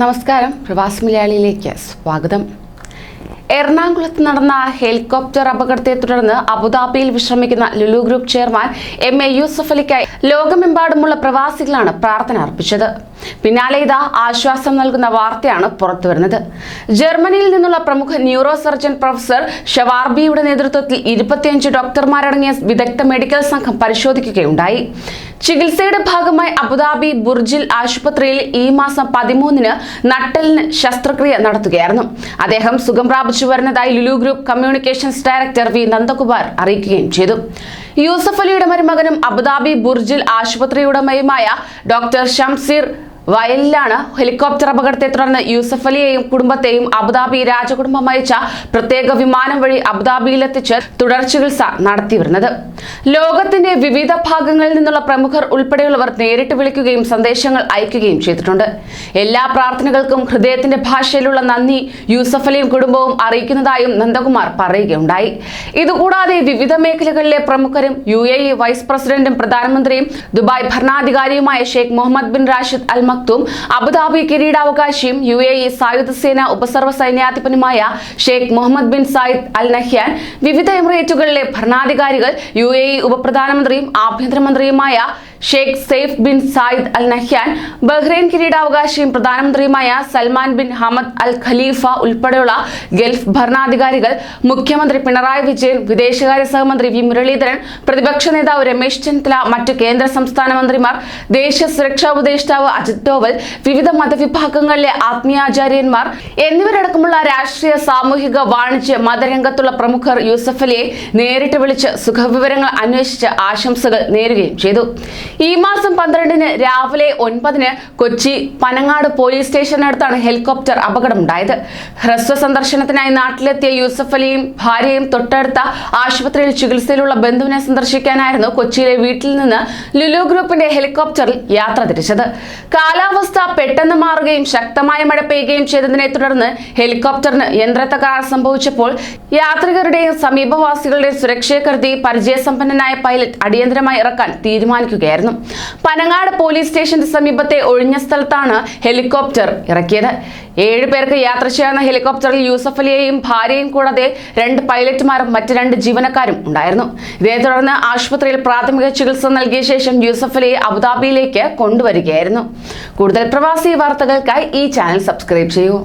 നമസ്കാരം, പ്രവാസി മലയാളിയിലേക്ക് സ്വാഗതം. എറണാകുളത്ത് നടന്ന ഹെലികോപ്റ്റർ അപകടത്തെ തുടർന്ന് അബുദാബിയിൽ വിശ്രമിക്കുന്ന Lulu group chairman MA Yusuff അലിക്കായി ലോകമെമ്പാടുമുള്ള പ്രവാസികളാണ് പ്രാർത്ഥന അർപ്പിച്ചത്. പിന്നാലെ ഇതാ ആശ്വാസം നൽകുന്ന വാർത്തയാണ് പുറത്തുവരുന്നത്. ജർമ്മനിയിൽ നിന്നുള്ള പ്രമുഖ ന്യൂറോ സർജൻ പ്രൊഫസർ ഷവാർബിയുടെ നേതൃത്വത്തിൽ 25 ഡോക്ടർമാരടങ്ങിയ വിദഗ്ധ മെഡിക്കൽ സംഘം പരിശോധിക്കുകയുണ്ടായി. ചികിത്സയുടെ ഭാഗമായി അബുദാബി ബുർജിൽ ആശുപത്രിയിൽ ഈ മാസം 13-ന് നട്ടെല്ലിന് ശസ്ത്രക്രിയ നടത്തുകയായിരുന്നു. അദ്ദേഹം സുഖം പ്രാപിച്ചു വരുന്നതായി Lulu group communications director V Nandakumar അറിയിക്കുകയും ചെയ്തു. യൂസഫ് അലിയുടെ മരുമകനും അബുദാബി ബുർജിൽ ആശുപത്രി ഉടമയുമായ ഡോക്ടർ ഷംസീർ വയലിലാണ് ഹെലികോപ്റ്റർ അപകടത്തെ തുടർന്ന് യൂസഫ് അലിയെയും കുടുംബത്തെയും അബുദാബി രാജകുടുംബം അയച്ച പ്രത്യേക വിമാനം വഴി അബുദാബിയിലെത്തിച്ച് തുടർ ചികിത്സ നടത്തിവരുന്നത്. ലോകത്തിന്റെ വിവിധ ഭാഗങ്ങളിൽ നിന്നുള്ള പ്രമുഖർ ഉൾപ്പെടെയുള്ളവർ നേരിട്ട് വിളിക്കുകയും സന്ദേശങ്ങൾ അയക്കുകയും ചെയ്തിട്ടുണ്ട്. എല്ലാ പ്രാർത്ഥനകൾക്കും ഹൃദയത്തിന്റെ ഭാഷയിലുള്ള നന്ദി യൂസഫ് അലിയും കുടുംബവും അറിയിക്കുന്നതായും നന്ദകുമാർ പറയുകയുണ്ടായി. ഇതുകൂടാതെ വിവിധ മേഖലകളിലെ പ്രമുഖരും UAE വൈസ് പ്രസിഡന്റും പ്രധാനമന്ത്രിയും ദുബായ് ഭരണാധികാരിയുമായ Sheikh Mohammed bin Rashid Al Maktoum, Abu Dhabi കിരീടാവകാശിയും UAE സായുധ സേന ഉപസർവ സൈന്യാധിപനുമായ Sheikh Mohammed bin Zayed Al Nahyan, വിവിധ എമിറേറ്റുകളിലെ ഭരണാധികാരികൾ, UAE ഉപപ്രധാനമന്ത്രിയും ആഭ്യന്തരമന്ത്രിയുമായ Sheikh Saif bin Zayed Al Nahyan, Bahrain കിരീടാവകാശിയും പ്രധാനമന്ത്രിയുമായ Salman bin Hamad Al Khalifa ഉൾപ്പെടെയുള്ള ഗൾഫ് ഭരണാധികാരികൾ, മുഖ്യമന്ത്രി പിണറായി വിജയൻ, വിദേശകാര്യ സഹമന്ത്രി V മുരളീധരൻ, പ്രതിപക്ഷ നേതാവ് രമേശ് ചെന്നിത്തല, മറ്റ് കേന്ദ്ര സംസ്ഥാന മന്ത്രിമാർ, ദേശീയ സുരക്ഷാ ഉപദേഷ്ടാവ് അജിത് ഡോവൽ, വിവിധ മതവിഭാഗങ്ങളിലെ ആത്മീയാചാര്യന്മാർ എന്നിവരടക്കമുള്ള രാഷ്ട്രീയ, സാമൂഹിക, വാണിജ്യ, മതരംഗത്തുള്ള പ്രമുഖർ യൂസഫ് അലിയെ നേരിട്ട് വിളിച്ച് സുഖവിവരങ്ങൾ അന്വേഷിച്ച് ആശംസകൾ നേരുകയും ചെയ്തു. ഈ മാസം 12-ന് രാവിലെ 9-ന് കൊച്ചി പനങ്ങാട് പോലീസ് സ്റ്റേഷനടുത്താണ് ഹെലികോപ്റ്റർ അപകടമുണ്ടായത്. ഹ്രസ്വ സന്ദർശനത്തിനായി നാട്ടിലെത്തിയ യൂസഫ് അലിയും ഭാര്യയും തൊട്ടടുത്ത ആശുപത്രിയിൽ ചികിത്സയിലുള്ള ബന്ധുവിനെ സന്ദർശിക്കാനായിരുന്നു കൊച്ചിയിലെ വീട്ടിൽ നിന്ന് ലുലു ഗ്രൂപ്പിന്റെ ഹെലികോപ്റ്ററിൽ യാത്ര തിരിച്ചത്. കാലാവസ്ഥ പെട്ടെന്ന് മാറുകയും ശക്തമായ മഴ പെയ്യുകയും ചെയ്തതിനെ തുടർന്ന് ഹെലികോപ്റ്ററിന് യന്ത്രത്തകരാർ സംഭവിച്ചപ്പോൾ യാത്രികരുടെയും സമീപവാസികളുടെയും സുരക്ഷയെ കരുതി പരിചയസമ്പന്നനായ പൈലറ്റ് അടിയന്തരമായി ഇറക്കാൻ തീരുമാനിക്കുകയായിരുന്നു. പനങ്ങാട് പോലീസ് സ്റ്റേഷന്റെ സമീപത്തെ ഒഴിഞ്ഞ സ്ഥലത്താണ് ഹെലികോപ്റ്റർ ഇറക്കിയത്. 7 പേർക്ക് യാത്ര ചെയ്യാവുന്ന ഹെലികോപ്റ്ററിൽ യൂസഫ് അലിയെയും ഭാര്യയും കൂടാതെ 2 പൈലറ്റുമാരും മറ്റ് 2 ജീവനക്കാരും ഉണ്ടായിരുന്നു. ഇതേ തുടർന്ന് ആശുപത്രിയിൽ പ്രാഥമിക ചികിത്സ നൽകിയ ശേഷം യൂസഫ് അലിയെ അബുദാബിയിലേക്ക് കൊണ്ടുവരികയായിരുന്നു. കൂടുതൽ പ്രവാസി വാർത്തകൾക്കായി ഈ ചാനൽ സബ്സ്ക്രൈബ് ചെയ്യൂ.